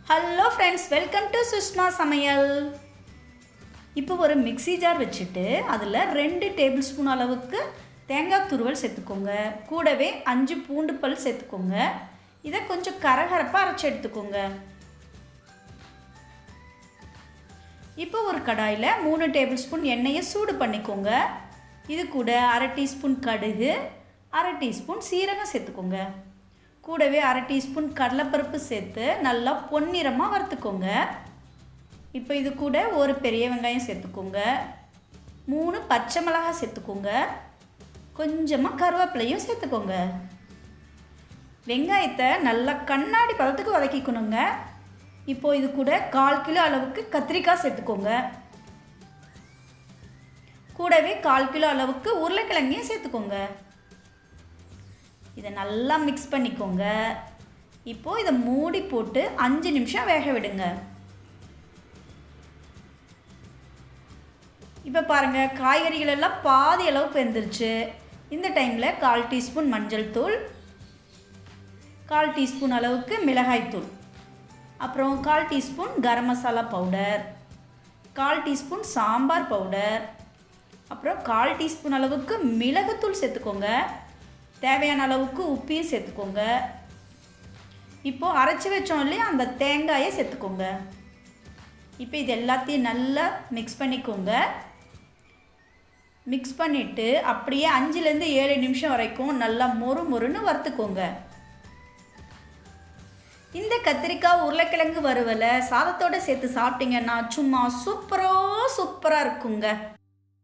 Hello friends, welcome to Sushma சமையல். இப்போ ஒரு மிக்ஸி ஜார் வச்சுட்டு அதில் 2 டேபிள் ஸ்பூன் அளவுக்கு தேங்காய் துருவல் சேர்த்துக்கோங்க. கூடவே 5 பூண்டு பல் சேர்த்துக்கோங்க. இதை கொஞ்சம் கரகரப்பாக அரைச்சி எடுத்துக்கோங்க. இப்போ ஒரு கடாயில் 3 டேபிள் ஸ்பூன் எண்ணெயை சூடு பண்ணிக்கோங்க. இது கூட 1/2 டீஸ்பூன் கடுகு, 1/2 டீஸ்பூன் சீரகம் சேர்த்துக்கோங்க. கூடவே 1/2 டீஸ்பூன் கடலைப்பருப்பு சேர்த்து நல்லா பொன்னிறமாக வறுத்துக்கோங்க. இப்போ இது கூட ஒரு பெரிய வெங்காயம் சேர்த்துக்கோங்க. 3 பச்சை மிளகாய் சேர்த்துக்கோங்க. கொஞ்சமாக கருவேப்பிலையும் சேர்த்துக்கோங்க. வெங்காயத்தை நல்லா கண்ணாடி பதத்துக்கு வதக்கிக்கணுங்க. இப்போது இது கூட 1/4 கிலோ அளவுக்கு கத்திரிக்காய் சேர்த்துக்கோங்க. கூடவே 1/4 கிலோ அளவுக்கு உருளைக்கிழங்கையும் சேர்த்துக்கோங்க. இதை நல்லா மிக்ஸ் பண்ணிக்கோங்க. இப்போது இதை மூடி போட்டு 5 நிமிஷம் வேக விடுங்க. இப்போ பாருங்கள், காய்கறிகள் எல்லாம் பாதி அளவுக்கு வெந்துருச்சு. இந்த டைமில் 1/4 டீஸ்பூன் மஞ்சள் தூள், 1/4 டீஸ்பூன் அளவுக்கு மிளகாய்த்தூள், அப்புறம் 1/4 teaspoon garam masala powder, 1/4 teaspoon sambar powder, அப்புறம் 1/4 டீஸ்பூன் அளவுக்கு மிளகுத்தூள் சேர்த்துக்கோங்க. தேவையான அளவுக்கு உப்பையும் சேர்த்துக்கோங்க. இப்போது அரைச்சி வச்சோம் இல்லையா, அந்த தேங்காயை சேர்த்துக்கோங்க. இப்போ இது எல்லாத்தையும் நல்லா மிக்ஸ் பண்ணிக்கோங்க. மிக்ஸ் பண்ணிவிட்டு அப்படியே 5லேருந்து 7 நிமிஷம் வரைக்கும் நல்லா மொறுன்னு வறுத்துக்கோங்க. இந்த கத்திரிக்காய் உருளைக்கிழங்கு வறுவலை சாதத்தோடு சேர்த்து சாப்பிட்டீங்கன்னா சும்மா சூப்பராக இருக்குங்க.